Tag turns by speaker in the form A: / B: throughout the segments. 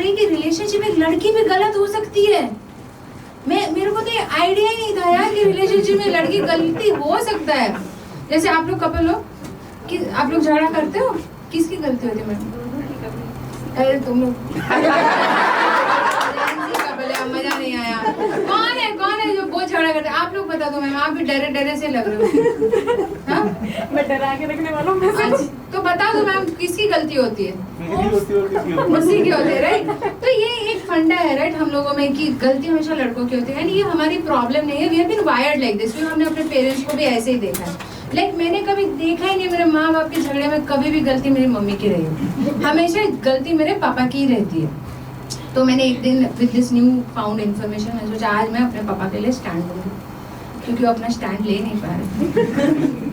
A: गई कि रिलेशनशिप में लड़की भी गलत हो सकती है। मेरे को तो ये आइडिया ही नहीं था यार कि रिलेशनशिप में लड़की गलती हो सकता है। जैसे आप लोग कपल हो कि आप लोग झगड़ा करते हो, किसकी गलती होती है मैम? अरे तुम लोग मजा नहीं आया। कौन है जो बहुत झगड़ा करते हैं? आप लोग बता दो मैम, आप भी डरे डरे से लग रहे हो। हाँ?
B: मैं डरा के रखने वाला हूँ।
A: तो बता दो मैम किसकी गलती होती है? उसी की होती है, राइट? तो ये एक फंडा है, राइट, हम लोगों में कि गलती हमेशा लड़कों की होती है। ये हमारी प्रॉब्लम नहीं है, we have been wired like this. हमने अपने पेरेंट्स को भी ऐसे ही देखा है। मैंने कभी देखा ही नहीं मेरे माँ बाप के झगड़े में कभी भी गलती मेरी मम्मी की रही है, हमेशा गलती मेरे पापा की ही रहती है। तो मैंने एक दिन with this new found information मैं सोचा आज मैं अपने पापा के लिए स्टैंड लूँगी, क्योंकि वो अपना स्टैंड ले नहीं पा रहे।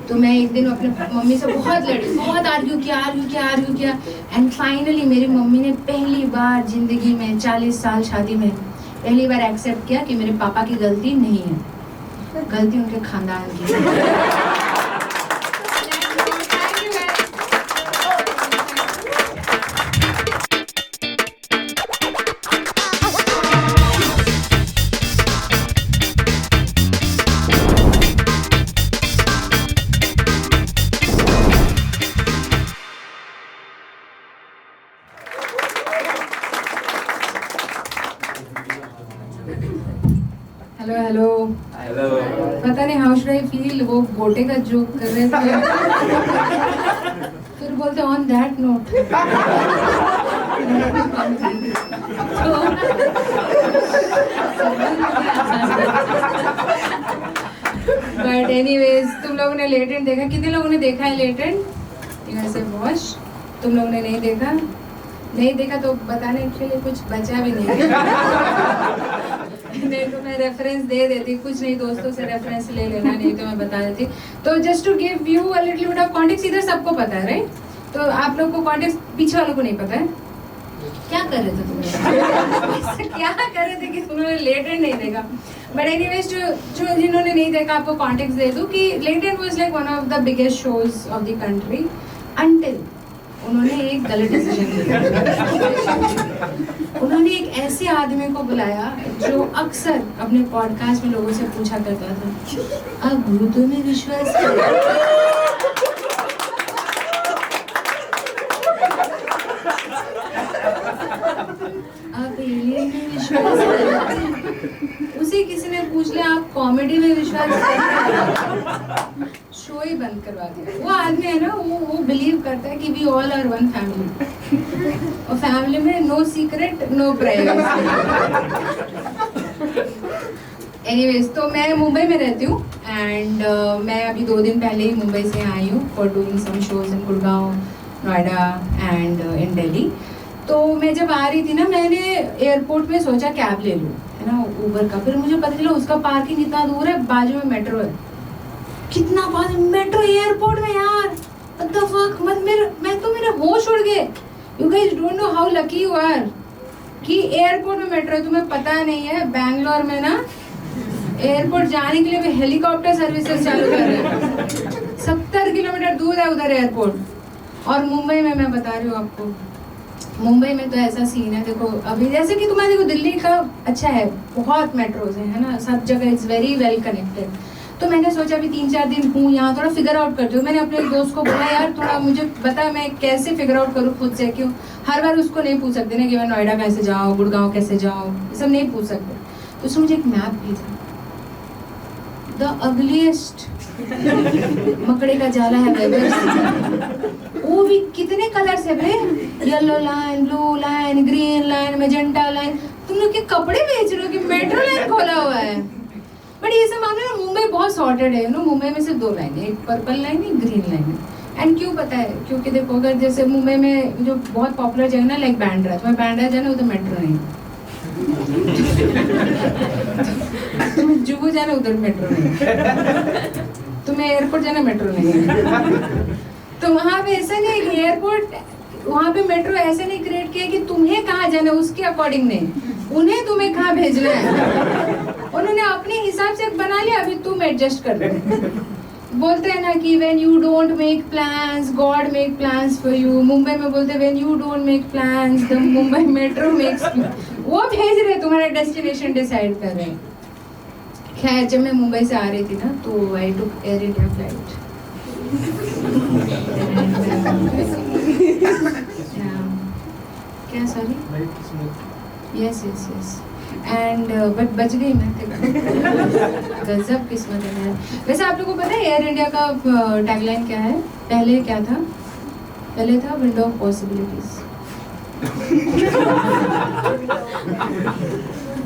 A: तो मैं एक दिन अपने मम्मी से बहुत लड़ी, बहुत आर्ग्यू किया एंड फाइनली मेरी मम्मी ने पहली बार जिंदगी में 40 साल शादी में पहली बार एक्सेप्ट किया कि मेरे पापा की गलती नहीं है, गलती उनके खानदान की है। हेलो पता नहीं हाउ शुड आई फील, वो गोटे का जोक कर रहे थे फिर बोलते on that note. But anyways तुम लोगों ने लेटेंट देखा? कितने लोगों ने देखा है लेटेंट? वैसे वॉच तुम लोगों ने नहीं देखा तो बताने के लिए कुछ बचा भी नहीं। नहीं तो मैं रेफरेंस दे देती, कुछ नहीं दोस्तों से रेफरेंस ले लेना, नहीं तो मैं बता देती। तो just to give you a little bit of context, इधर सबको पता है राइट? तो आप लोग को कॉन्टेक्स्ट पीछे वालों को नहीं पता है। क्या कर रहे थे तुम लोग? क्या कर रहे थे कि तुमने लेटेंट नहीं देखा? बट एनीवेज जो जिन्होंने नहीं देखा आपको कॉन्टेक्स्ट दे दूं कि latent was like one of the biggest shows of the country until उन्होंने एक गलत डिसीजन लिया। उन्होंने एक ऐसे आदमी को बुलाया जो अक्सर अपने पॉडकास्ट में लोगों से पूछा करता था, अब भूतों में विश्वास करें? आप एलियन में विश्वास करें? उसे किसी ने पूछ लिया आप कॉमेडी में विश्वास करें? शो ही बंद करवा दिया। वो आदमी है ना, वो बिलीव करता है कि we all are one family, और फैमिली में no secret no privacy. Anyways तो मैं मुंबई में रहती हूँ एंड मैं अभी 2 दिन पहले ही मुंबई से आई हूँ for doing some shows in Gurgaon, Noida and in Delhi. तो मैं जब आ रही थी ना, मैंने एयरपोर्ट में सोचा कैब ले लूँ, है ना, उबर का। फिर मुझे पता चला उसका पार्किंग इतना दूर है, बाजू में मेट्रो है। कितना बात मेट्रो एयरपोर्ट में यार, व्हाट द फक। मेरे होश उड़ गए। You guys don't know how lucky you are कि एयरपोर्ट में मेट्रो है। तुम्हें पता नहीं है बैंगलोर में ना एयरपोर्ट जाने के लिए भी हेलीकॉप्टर सर्विसेज चालू कर रहे हैं। 70 किलोमीटर दूर है उधर एयरपोर्ट। और मुंबई में मैं बता रही हूँ आपको, मुंबई में तो ऐसा सीन है, देखो अभी जैसे कि तुम्हारे देखो दिल्ली का अच्छा है, बहुत मेट्रोज है ना, सब जगह इट्स वेरी वेल कनेक्टेड। तो मैंने सोचा अभी 3-4 दिन हूँ यहाँ, थोड़ा फिगर आउट करती हूँ। मैंने अपने दोस्त को बोला यार थोड़ा मुझे बता मैं कैसे फिगर आउट करूँ खुद से, क्यों हर बार उसको नहीं पूछ सकते ना कि मैं नोएडा कैसे जाऊँ, गुड़गांव कैसे जाऊँ, ये सब नहीं पूछ सकते। तो उसने मुझे एक मैप भेजा, द अगलीस्ट मकड़े का जाला है वेदर। वो भी कितने कलर से भाई, yellow line, blue line, green line, magenta line. तुम लोग के कपड़े बेच रहे हो कि मेट्रो लाइन खोला हुआ है? बट ये सब मामले ना मुंबई बहुत सॉर्टेड है, मुंबई में सिर्फ 2 लाइन है, एक पर्पल लाइन एक ग्रीन लाइन है। एंड क्यों पता है? क्योंकि देखो अगर जैसे मुंबई में जो बहुत पॉपुलर जगह ना लाइक बांद्रा, तुम्हें बांद्रा जाना उधर मेट्रो नहीं, तुम्हें जुहू जाना उधर मेट्रो नहीं, तुम्हें एयरपोर्ट जाना मेट्रो नहीं। तो वहाँ पे ऐसा नहीं है कि एयरपोर्ट, वहाँ पे मेट्रो ऐसे नहीं क्रिएट किया कि तुम्हें कहाँ जाना उसके अकॉर्डिंग नहीं, उन्हें तुम्हें कहाँ भेजना है उन्होंने अपने हिसाब से बना लिया, अभी तुम एडजस्ट कर दो। बोलते हैं ना कि when you don't make plans, God make plans for you. Mumbai में बोलते हैं when you don't make plans, the Mumbai Metro makes plans. वो भेज रहे तुम्हारा डेस्टिनेशन डिसाइड कर रहे हैं. खैर जब मैं मुंबई से आ रही थी ना तो आई टुक एयर इंडिया फ्लाइट. क्या sorry? Yes yes yes. And but बच गई मैं. गजब किस्मत है यार. वैसे आप लोगों को पता है एयर इंडिया का टैगलाइन क्या है? पहले क्या था? पहले था विंडो ऑफ पॉसिबिलिटीज.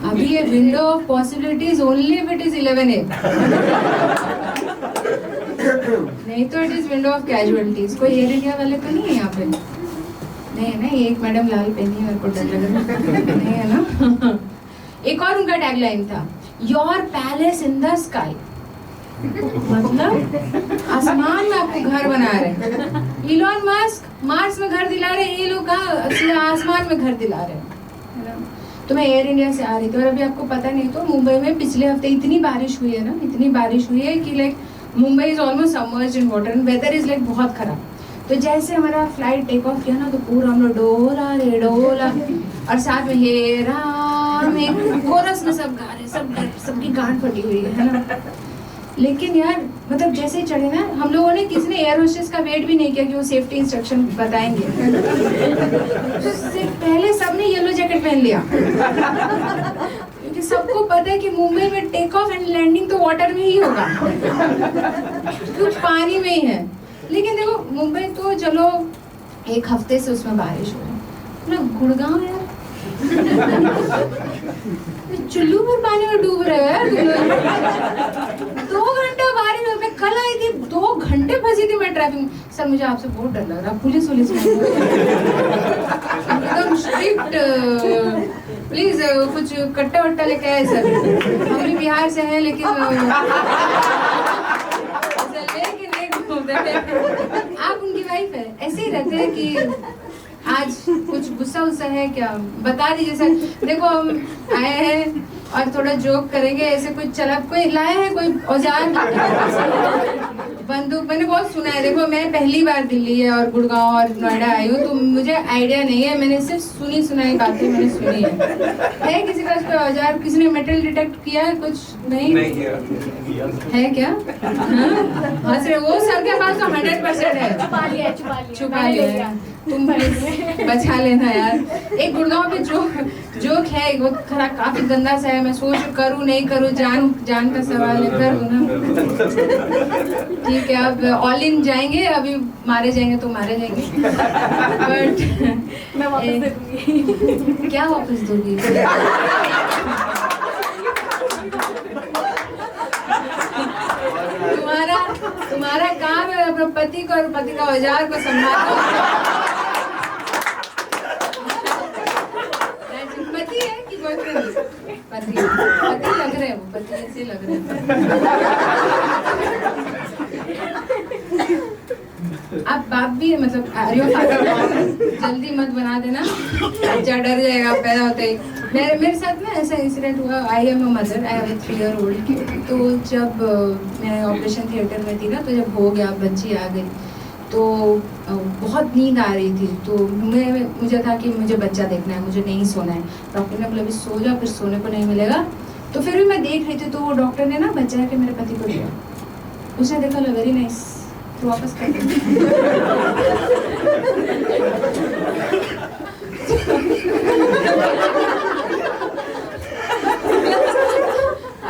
A: अभी ये window of possibilities only if it is 11A. नहीं तो it is window of casualties. कोई एयर इंडिया वाले तो नहीं है यहाँ पे? नहीं है ना. एक मैडम लाल पहनी है, मेरे को डर लग रहा है. नहीं है ना. एक और उनका टैगलाइन था your palace in the sky. मतलब आसमान में आपको घर बना रहे. इलॉन मस्क मार्स में घर दिला रहे, ये लोग आसमान में घर दिला रहे हैं. तो मैं एयर इंडिया से आ रही थी और अभी आपको पता नहीं तो मुंबई में पिछले हफ्ते इतनी बारिश हुई है ना, इतनी बारिश हुई है कि like Mumbai is almost submerged in water and weather is like बहुत खराब. तो जैसे हमारा फ्लाइट टेक ऑफ किया ना तो पूरा हम लोग डोला रे डोला और साथ में हे राम एक कोरस में सब गा रहे, सबकी गांड फटी हुई है ना. लेकिन यार मतलब जैसे ही चढ़े ना हम लोगों ने, किसी ने एयर होस्टेस का वेट भी नहीं किया कि वो सेफ्टी इंस्ट्रक्शन बताएंगे. तो सिर्फ पहले सबने येलो जैकेट पहन लिया क्योंकि सबको पता है कि मुंबई में टेक ऑफ एंड लैंडिंग तो वाटर में ही होगा, कुछ पानी में ही है. लेकिन देखो मुंबई तो चलो एक हफ्ते से उसमें बारिश हो रही है. गुड़गांव यार चुल्लू भर पानी में डूब रहे हो यार. 2 घंटा बारिश में. मैं कल आई थी 2 घंटे फंसी थी मैं ट्रैफिक में. सर मुझे आपसे बहुत डर लग रहा. पुलिस एकदम स्ट्रिक्ट. प्लीज कुछ कट्टा वट्टा लेके आए सर. हम भी बिहार से हैं लेकिन आप उनकी वाइफ है. ऐसे ही रहते हैं कि आज कुछ गुस्सा उस्सा है क्या बता दीजिए सर. देखो हम आए हैं और थोड़ा जोक करेंगे. ऐसे कुछ चला कोई लाया है कोई औजार बंदूक. मैंने बहुत सुना है. देखो मैं पहली बार दिल्ली और गुड़गांव और नोएडा आई हूँ तो मुझे आइडिया नहीं है. मैंने सिर्फ सुनी सुनाई बातें मैंने सुनी है किसी का कोई औजार किसी ने मेटल डिटेक्ट किया है? कुछ नहीं है क्या? हंस रहे वो. सबके पास तो 100% है. छुपा लिया. तुम बचा लेना यार. एक गुड़गांव पे जोक है वो खरा काफी गंदा सा है. मैं सोच करूँ नहीं करूँ, जान का सवाल है. करूँ ना. ठीक है अब ऑल इन जाएंगे. अभी मारे जाएंगे तो मारे जाएंगे. बट
B: मैं वापस दे दूंगी.
A: क्या वापस दूंगी? तुम्हारा काम है अपने पति को और पति का औजार को संभालना. पति है कि बॉयफ्रेंड? पति लग रहे हैं. वो पति ऐसे लग रहे हैं. आप बाप भी है मतलब जल्दी मत बना देना. बच्चा डर जाएगा पैदा होते ही. मेरे साथ ना ऐसा इंसिडेंट हुआ. I am a mother. I have a 3-year-old kid. तो जब मैं ऑपरेशन थिएटर में थी ना तो जब हो गया बच्ची आ गई तो बहुत नींद आ रही थी. तो मुझे था कि मुझे बच्चा देखना है, मुझे नहीं सोना है. डॉक्टर ने बोला अभी सो जाओ फिर सोने को नहीं मिलेगा. तो फिर भी मैं देख रही थी तो वो डॉक्टर ने ना बच्चा के मेरे पति को दिया. उसने देखा लो वेरी नाइस तो वापस कर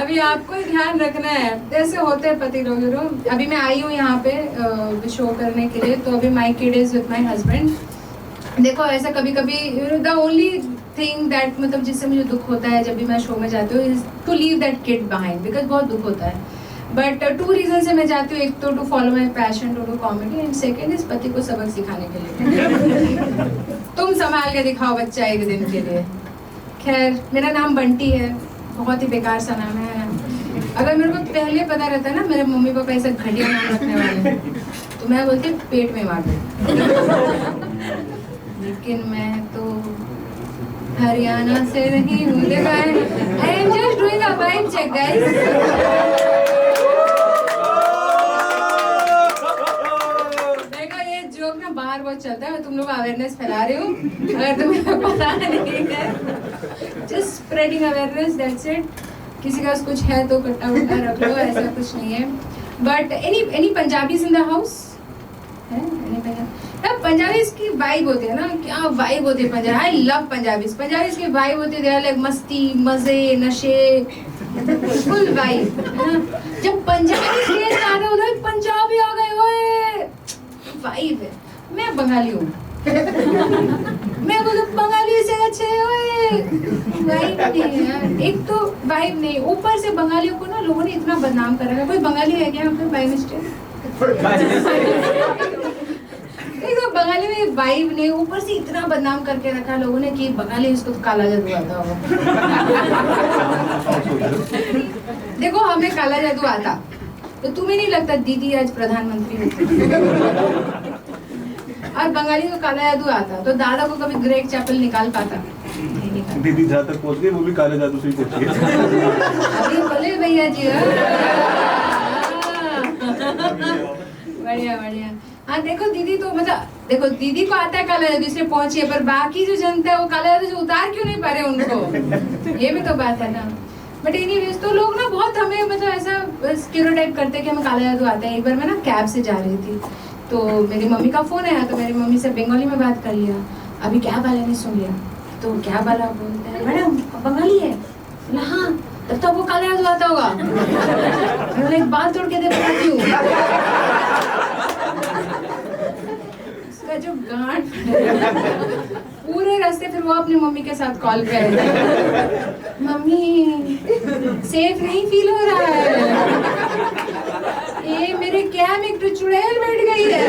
A: अभी आपको ही ध्यान रखना है. जैसे होते हैं पति लोग. अभी मैं आई हूँ यहाँ पे शो करने के लिए. तो अभी my kid is with my husband. देखो ऐसा कभी कभी द ओनली थिंग दैट मतलब जिससे मुझे दुख होता है जब भी मैं शो में जाती हूँ is to leave that kid behind because बहुत दुख होता है. बट 2 रीजन से मैं जाती हूँ. एक तो to follow my passion to do comedy and second is पति को सबक सिखाने के लिए. तुम संभाल के दिखाओ बच्चा एक दिन के लिए. खैर मेरा नाम बंटी है. बहुत ही बेकार सा नाम है. अगर मेरे को पहले पता रहता ना मेरे मम्मी पापा ऐसा घटिया नाम रखने वाले तो मैं बोलती पेट में मार दे. लेकिन मैं तो हरियाणा से नहीं हूँ. I am just doing a vibe check guys. बहुत चलता है, मैं तुम लोग अवेयरनेस फैला रही हूँ, अगर तुम्हें पता नहीं है, just spreading awareness, that's it. किसी का कुछ है तो कट्टा उट्टा रख लो, ऐसा कुछ नहीं है। But any Punjabis in the house है? पंजाबीज की वाइब होती है ना, क्या वाइब होती है Punjabi. I love Punjabis. Punjabis की वाइब होती है लाइक मस्ती, मजे, नशे, फुल वाइब है ना। जब पंजाबी स्टेज आ रहे उधर पंजाबी आ गए, ओए वाइब है। मैं बंगाली हूँ, मैं बोलूँ बंगाली से अच्छे, ओए वाइब नहीं है यार। एक तो वाइब नहीं, ऊपर से बंगालियों को ना लोगों ने इतना बदनाम कर रखा है। कोई बंगाली है क्या यहाँ पे बाय मिस्टेक? देखो बंगाली में वाइब नहीं, ऊपर से इतना बदनाम करके रखा लोगों ने कि बंगाली इसको तो काला जादू आता होगा। देखो हमें काला जादू आता, तो तुम्हें नहीं लगता दीदी आज प्रधानमंत्री होती? और बंगाली को काला जादू आता तो दादा को कभी ग्रेग चैपल निकाल पाता?
C: दीदी जहाँ तक पहुँच गई वो भी काले जादू से ही पहुँच गई।
A: अभी बोले भैया जी। बढ़िया बढ़िया। हाँ देखो दीदी तो मतलब देखो दीदी को आता है काला जादू इसलिए पहुंची है, पर बाकी जो जनता है वो काला जादू जो उतार क्यों नहीं पा रहे उनको, ये भी तो बात है ना। बट एनीवेज तो लोग ना बहुत हमें मतलब ऐसा स्टीरियोटाइप करते हैं कि हमें काला जादू आता है। एक बार मैं ना कैब से जा रही थी तो मेरी मम्मी का फोन आया, तो मेरी मम्मी से बंगाली में बात कर लिया। अभी कैब वाले ने सुन लिया, तो कैब वाला बोलता है मैडम बंगाली है? हाँ, तब तो वो काला जादू आता होगा। मैंने एक बाल तोड़ के दे बताती हूँ। उसका जो गांठ पूरे रास्ते फिर वो अपनी मम्मी के साथ कॉल पे आए, मम्मी सेफ नहीं फील हो रहा है, ये मेरे कैब में एक चुड़ैल बैठ गई है।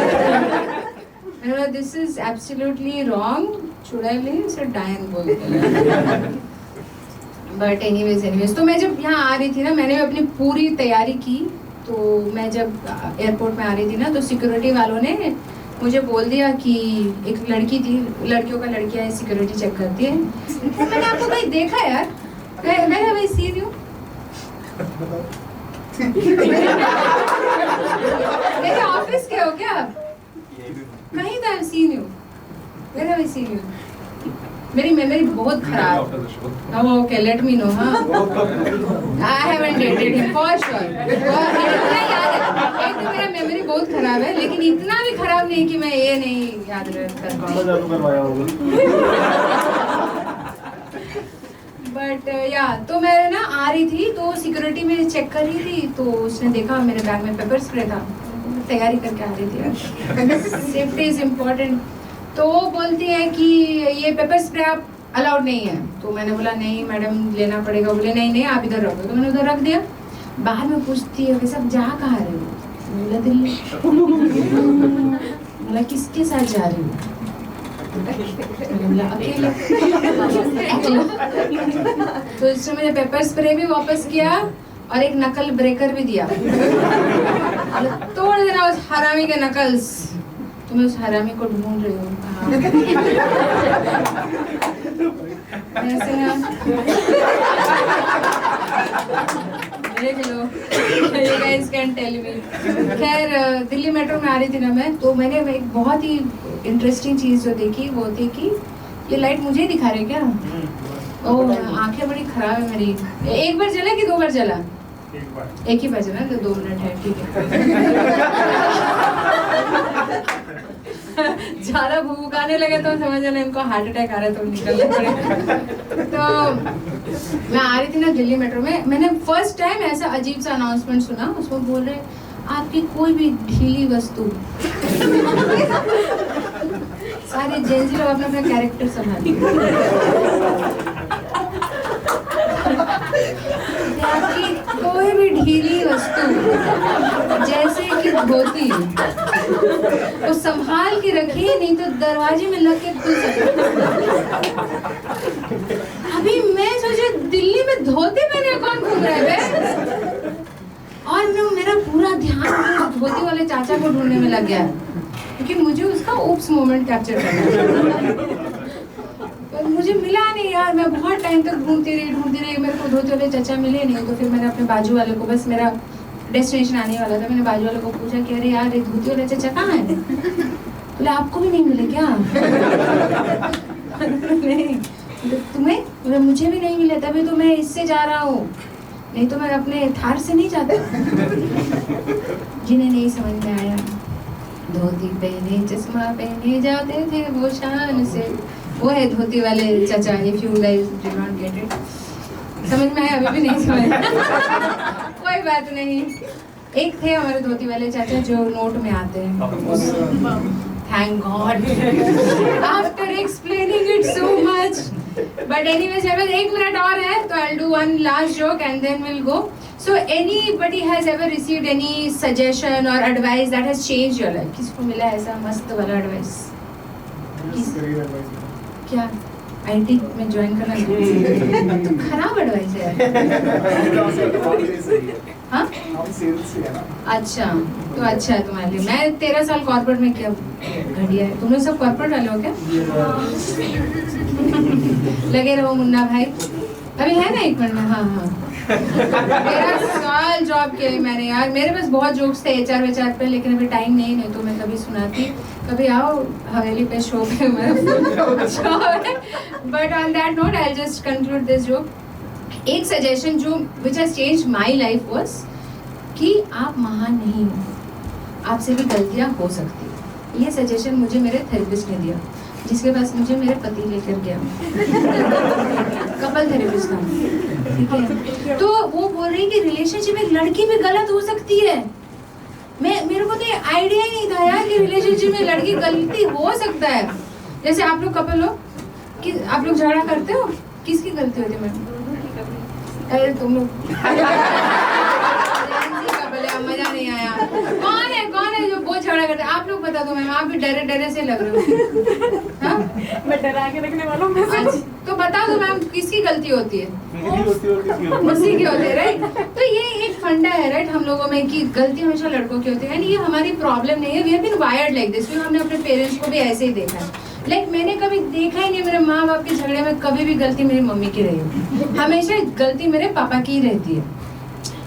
A: दिस इज एब्सोल्युटली रॉन्ग, चुड़ैल नहीं उसे डायन बोलते हैं। बट एनीवेज तो मैं जब यहाँ आ रही थी ना, मैंने अपनी पूरी तैयारी की। तो मैं जब एयरपोर्ट में आ रही थी ना, तो सिक्योरिटी वालों ने मुझे बोल दिया कि एक लड़की थी, लड़कियों का लड़कियाँ सिक्योरिटी चेक करती है। मैंने आपको कहीं देखा यार? मैंने वही सी रही हूँ। मेरे ऑफिस के हो क्या आप? कहीं तो सीन हूँ, मेरा वही सीन हूँ। मेरी मेमोरी बहुत खराब। Okay let me know. हाँ I haven't dated him for sure. इतना याद है, एक तो मेरा मेमोरी बहुत खराब है, लेकिन इतना भी खराब नहीं कि मैं ये नहीं याद कर पाऊँ। बट या तो मैं ना आ रही थी तो सिक्योरिटी में चेक कर रही थी, तो उसने देखा मेरे बैग में पेपर स्प्रे था। तैयारी करके आ रही थी यार, सेफ्टी इज इम्पोर्टेंट। तो वो बोलती है कि ये पेपर स्प्रे आप अलाउड नहीं है। तो मैंने बोला नहीं मैडम लेना पड़ेगा। बोले नहीं नहीं आप इधर रखो। तो मैंने उधर रख दिया। बाहर में पूछती है वैसे आप जा कहाँ रहे हो? बोला दिल्ली। बोला किसके साथ जा रही हो? बोला अकेले। तो इसमें मैंने पेपर स्प्रे भी वापस किया और एक नकल ब्रेकर भी दिया। तोड़ देना उस हरामी के नकल्स। तुम्हें उस हरामी को ढूंढ रही हो ऐसे ना, देख लो, you guys can tell me। खैर दिल्ली मेट्रो में आ रही थी ना मैं, तो मैंने एक बहुत ही इंटरेस्टिंग चीज जो देखी वो थी कि ये लाइट मुझे ही दिखा रहे क्या? ओह आंखें बड़ी खराब है मेरी। एक बार जला कि दो बार जला? एक ही बार जला, तो 2 मिनट है, ठीक है। ज्यादा भूखाने लगे तो समझ लेना इनको हार्ट अटैक आ रहा है, तो निकलने पड़े। तो मैं आ रही थी ना दिल्ली मेट्रो में, मैंने फर्स्ट टाइम ऐसा अजीब सा अनाउंसमेंट सुना। उसमें बोल रहे आपकी कोई भी ढीली वस्तु सारे जेंजी लोग अपना अपना कैरेक्टर संभालिए। आपकी कोई भी ढीली वस्तु जैसे कि धोती तो संभाल के रखिए, नहीं तो दरवाजे में लग के खुल सकता। अभी मैं सोचे दिल्ली में धोती पहने कौन घूम रहा है? और मेरा पूरा ध्यान धोती वाले चाचा को ढूंढने में लग गया, क्योंकि मुझे उसका ओप्स मोमेंट कैप्चर करना। पर मुझे मिला नहीं यार, मैं बहुत टाइम तक ढूंढती रही, मेरे को धोती वाले चाचा मिले नहीं। तो फिर मैंने अपने बाजू वाले को, बस मेरा डेस्टिनेशन आने वाला था, मैंने बाजू वाले को पूछा कि अरे यार ये धोती वाले चाचा कहाँ है? बोले आपको भी नहीं मिले क्या? नहीं, तुम्हें? बोले मुझे भी नहीं मिले, तभी तो मैं इससे जा रहा हूँ, नहीं तो मैं अपने थार से नहीं जाता। जिन्हें नहीं समझ में आया, धोती पहने चश्मा पहने जाते थे वो शान से, वो है धोती वाले चाचा। If you guys did not get it, समझ में आया? अभी भी नहीं समझ कोई बात नहीं। एक थे हमारे धोती वाले चाचा जो नोट में आते हैं। Thank God. After explaining it so much. But anyways, एक मिनट और है तो I'll do one last joke and then we'll go. So anybody has ever received any suggestion or advice that has changed your life? किसको मिला ऐसा मस्त वाला advice? क्या? IT में ज्वाइन करना तो खराब एडवाइस है। हाँ? अच्छा, तो अच्छा है तुम्हारे लिए। मैं 13 साल कॉर्पोरेट में किया, घटिया है। तुम लोग सब कॉर्पोरेट वाले हो क्या? लगे रहो मुन्ना भाई, अभी है ना 1 मिनट में। हाँ हाँ 13 साल जॉब किया मैंने यार। मेरे पास बहुत जोक्स थे HR पे, लेकिन अभी टाइम नहीं तो मैं कभी सुनाती। कभी आओ हवेली पे शो पे, but on that note I just conclude this joke. एक सजेशन जो which has changed my life was कि आप महान नहीं हो, आपसे भी गलतियां हो सकती है। ये सजेशन मुझे मेरे थेरेपिस्ट ने दिया, जिसके पास मुझे मेरे पति लेकर गया। कपल थेरेपिस्ट का, ठीक है। तो वो बोल रही कि रिलेशनशिप में एक लड़की भी गलत हो सकती है। मेरे को तो ये आइडिया ही नहीं था यार कि रिलेशनशिप में लड़की गलती हो सकता है। जैसे आप लोग कपल हो कि आप लोग झगड़ा करते हो, किसकी गलती होती है मैम? अरे तुम लोग मजा नहीं आया। कौन है जो बहुत झगड़ा करते हैं? आप लोग बता दो मैम, आप भी डरे से लग रहे हो। हाँ?
B: मैं डरा के रखने वाला हूँ।
A: तो बता दो मैम किसकी गलती होती है? उसी की होती है, राइट? तो ये एक फंडा है राइट हम लोगों में कि गलती हमेशा लड़कों की होती है। ये हमारी प्रॉब्लम नहीं है, we have been wired like this. हमने अपने पेरेंट्स को भी ऐसे ही देखा है। मैंने कभी देखा ही नहीं मेरे माँ बाप के झगड़े में कभी भी गलती मेरी मम्मी की रही है, हमेशा गलती मेरे पापा की रहती है।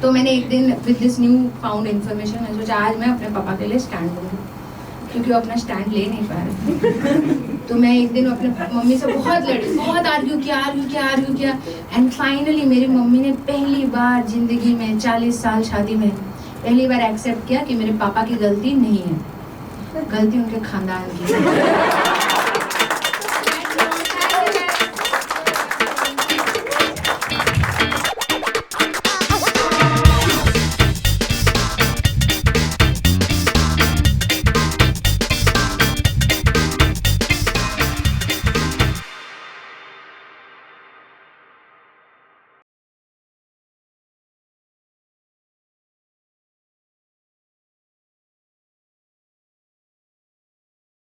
A: तो मैंने एक दिन with this new found information मैं सोचा आज मैं अपने पापा के लिए स्टैंड लूँगी, क्योंकि वो अपना स्टैंड ले नहीं पा रहे। तो मैं एक दिन अपने मम्मी से बहुत लड़ी, बहुत आर्ग्यू किया एंड फाइनली मेरी मम्मी ने पहली बार जिंदगी में 40 साल शादी में पहली बार एक्सेप्ट किया कि मेरे पापा की गलती नहीं है, गलती उनके खानदान की है।